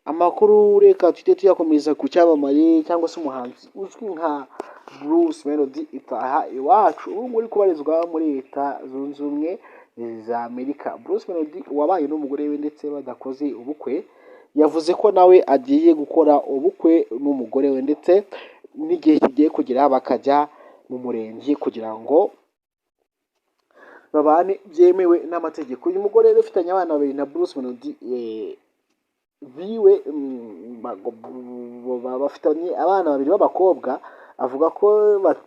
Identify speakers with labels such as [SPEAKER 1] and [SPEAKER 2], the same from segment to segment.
[SPEAKER 1] amakuru reka tujye tuyakomeza ku cyamamare cyangwa se umuhanzi uzwi nka Bruce Melody itaha iwacu, ubu uri kubarizwa muri Leta Zunze Ubumwe za Amerika. Bruce Melody wabaye n'umugore we ndetse badakoze ubukwe, yavuze ko nawe agiye gukora ubukwe n'umugore we ndetse n'igihe kigiye kugera bakajya mu murenge kugira ngo babane byemewe n'amategeko. Uyu mugore rero ufitanye abana babiri na Bruce Melody biwe bafitanye abana babiri b'abakobwa, avuga ko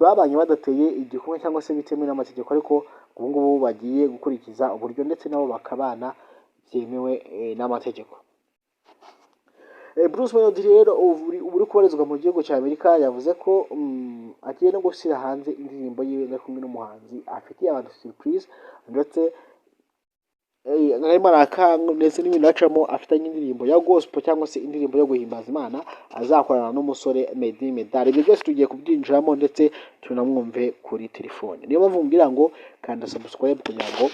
[SPEAKER 1] babanye badateye igikumwe cyangwa se bitemewe n'amategeko, ariko ubu ngubu bagiye gukurikiza uburyo ndetse nabo bakabana byemewe n'amategeko. Bruce Melody rero uri kubarizwa mu gihugu cya Amerika yavuze ko agiye no gushyira hanze indirimbo yiwe ari kumwe n'umuhanzi afitiye abantu surprise, ndetse arimo arakanga ndetse n'ibintu acamo, afitanye indirimbo ya gospel cyangwa se indirimbo yo guhimbaza Imana azakorana n'umusore Meddy Medal. Ibyo byose tugiye kubyinjiramo ndetse tunamwumve kuri telefone. Niyo mpamvu mbwira ngo kanda subscribe kugira ngo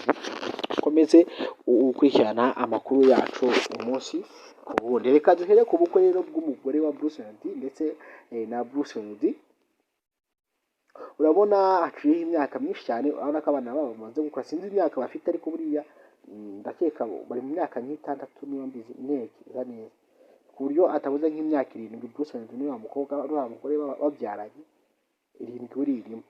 [SPEAKER 1] ukomeze ukurikirana amakuru yacu umunsi ku wundi. Reka duhere ku bukwe rero bw'umugore wa Bruce Melody ndetse na Bruce Melody. Urabona haciyeho imyaka myinshi cyane, urabona ko abana babo bamaze gukura, sinzi imyaka bafite ariko buriya ndakeka bari mu myaka nk'itandatu niba mbizi neza neza, ku buryo atabuze nk'imyaka 7 Bruce Melody n'uyu mukobwa n'uyu mugore babyaranye 7 buri irimo.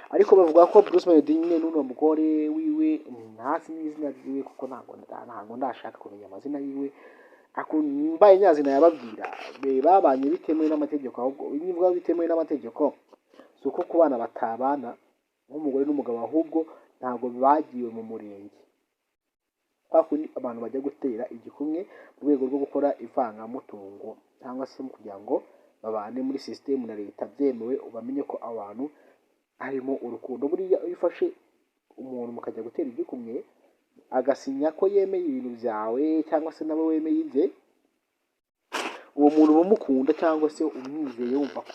[SPEAKER 1] Ariko bavuga ko Bruce Melody nyine n'uyu mugore wiwe ntazi n'izina ryiwe kuko ntabwo ndashaka kumenya amazina yiwe, mbaye nyazina yababwira babanye bitemewe n'amategeko. Ahubwo niba bitemewe n'amategeko si uko ku bana batabana nk'umugore n'umugabo, ahubwo ntabwo bagiwe mu murenge, kwa kundi abantu bajya gutera igikumwe mu rwego rwo gukora ivangamutungo cyangwa se kugira ngo babane muri sisitemu na leta byemewe, ubamenye ko abantu harimo urukundo. Buriya iyo ufashe umuntu mukajya gutera igikumwe agasinya ko yemeye ibintu byawe cyangwa se nawe wemeye ibye, uwo muntu umukunda cyangwa se umwizeye wumva ko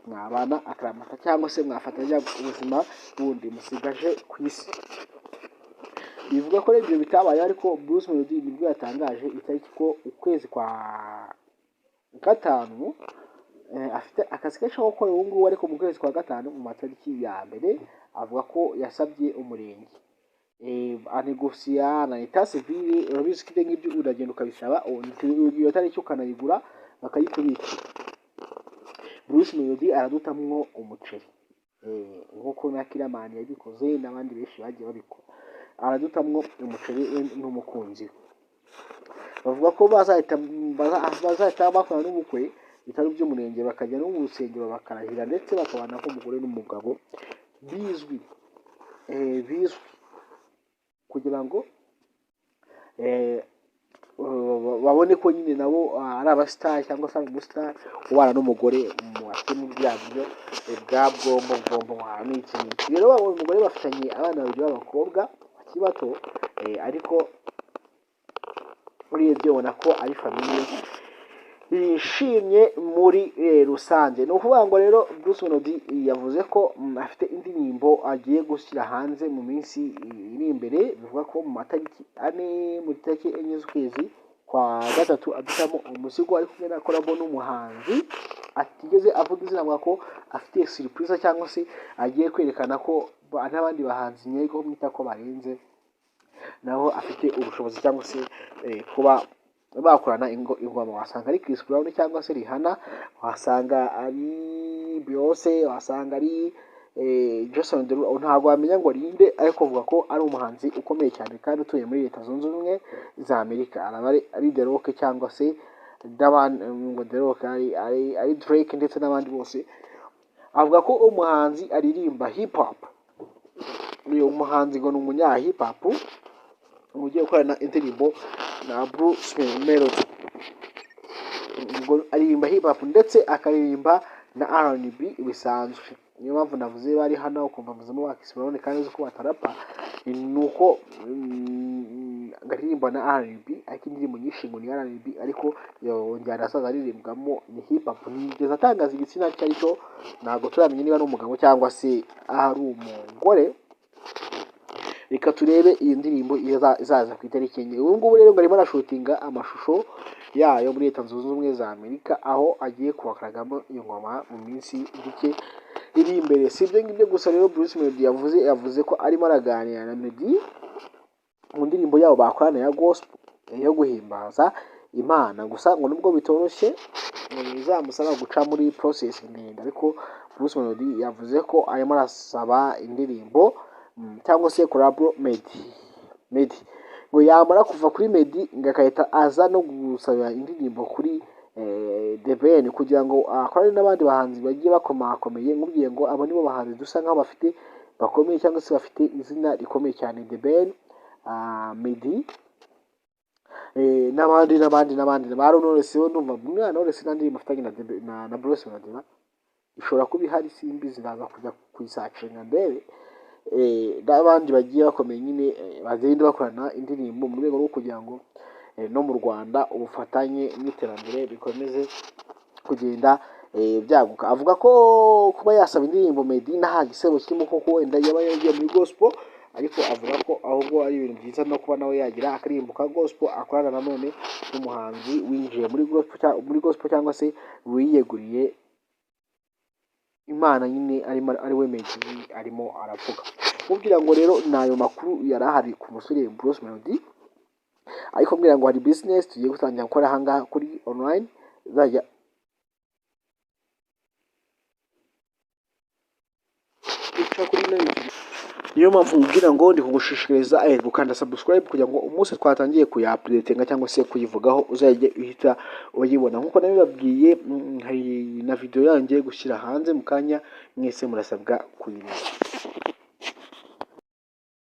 [SPEAKER 1] mwabana akaramata cyangwa se mwafatanya ubuzima bundi musigaje ku isi. Bivuga ko ibyo bitabaye, ariko Bruce Melody nibwo yatangaje itariki ko ukwezi kwa gatanu afite akazi kenshi ko gukora ubu ngubu, ariko mu kwezi kwa gatanu mu matariki ya mbere avuga ko yasabye umurenge anegosiya na leta civile. Urabizi ko ibyo ngibyo uragenda ukabisaba iyo tariki ukanayigura bakayikubikira. Bruce Melody aradutamwo umuceri nk'uko na Kiramani yabikoze n'abandi benshi bagiye babikora, aradutamwo umuceri n'umukunzi we. Bavuga ko bazahita bakora n'ubukwe bitari by'umurenge, bakajya no mu rusengero bakarahira ndetse bakabana nk'umugore n'umugabo bizwi kugira ngo babone ko nyine nabo ari abasitari cyangwa se umusitari ubana n'umugore mu bya buryo bwa bwombo n'iki n'iki. Rero babona umugore bafitanye abana babiri b'abakobwa bakiri bato, ariko urebye ubona ko ari famiye yishimye muri rusange. Ni ukuvuga ngo rero Bruce Melody yavuze ko afite indirimbo agiye gushyira hanze mu minsi iri imbere. Bivuga ko mu matariki 4 mu tariki 4 z'ukwezi kwa gatatu adutamo umusigo ari kumwe na kolabo n'umuhanzi atigeze avuga izina, avuga ko afite surprise cyangwa se agiye kwerekana ko n'abandi bahanzi nyego mwita ko barenze naho afite ubushobozi cyangwa se kuba bakorana ingoma. Wasanga ari Chris Brown cyangwa se Rihanna, wasanga ari Beyonce, wasanga ari Jason Derulo, ntabwo wamenya ngo rinde, ariko avuga ko ari umuhanzi ukomeye cyane kandi utuye muri Leta Zunze Ubumwe za Amerika. Ari The Rock cyangwa se ngo The Rock ari Drake ndetse n'abandi bose. Avuga ko umuhanzi aririmba hip hop, uyu muhanzi ngo ni umunya hip hop ugiye gukorana indirimbo na Bruce Melody. Ngo aririmba hip hop ndetse akaririmba na R&B bisanzwe. Niyo mpamvu navuze bari hano ukumva muzemo bakisibone kandi uko batarapa, nuko agaririmba na R&B, ariko indirimbo nyinshi ngo ni R&B, ariko yongera asaza aririmbwamo ni hip hop. Nigeze atangaza igitsina cye, ariko ntabwo turamenya niba ari umugabo cyangwa se ari umugore. reka turebe iyi ndirimbo izaza ku itariki enye. Ubu ngubu rero ngo arimo arashutinga amashusho yayo muri Leta Zunze Ubumwe za Amerika, aho agiye kubakaragamo iyo ngoma mu minsi mike iri imbere. Si ibyo ngibyo gusa rero Bruce Melody yavuze ko arimo araganira na Meddy mu ndirimbo yabo bakorana ya gospel yo guhimbaza Imana. Gusa ngo nubwo bitoroshye bizamusaba guca muri process ndende, ariko Bruce Melody yavuze ko arimo arasaba indirimbo cyangwa se collabo Meddy ngo yamara kuva kuri Meddy ngo akahita aza no gusaba indirimbo kuri The Ben kugira ngo akorane n'abandi bahanzi bagiye bakomakomeye. Nkubwiye ngo abo nibo bahanzi dusa nkaho bakomeye cyangwa se bafite izina rikomeye cyane, The Ben, Meddy, n'abandi ba Knowless. We ndumva umwana Knowless nta ndirimbo afitanye na Bruce Melody ishobora kuba ihari, simbi ziraza kujya kuyisacinga ndebe n'abandi bagiye bakomeye nyine bagenda bakorana indirimbo mu rwego rwo kugira ngo no mu Rwanda ubufatanye n'iterambere bikomeze kugenda byaguka. Avuga ko kuba yasaba indirimbo Meddy nta gisebo kirimo, kuko wenda yaba yagiye muri gospel, ariko avuga ko ahubwo ari ibintu byiza no kuba nawe yagira akaririmbo ka gospel akorana nanone n'umuhanzi winjiye muri gospel cyangwa se wiyeguriye Imana nyine ari we Meddy arimo aravuga. Mubwira ngo rero nayo makuru yari ahari ku musore Bruce Melody, ariko mbwira ngo hari business tugiye gutangira gukora ahangaha kuri online izajya ica kuri YouTube. Niyo mpamvu mbwira ngo ndi kugushishikariza gukanda subscribe kugira ngo umunsi twatangiye kuya-updatinga cyangwa se kuyivugaho uzajye uhita uyibona. Nkuko nabibabwiye hari na video yanjye gushyira hanze mu kanya, mwese murasabwa kuyireba.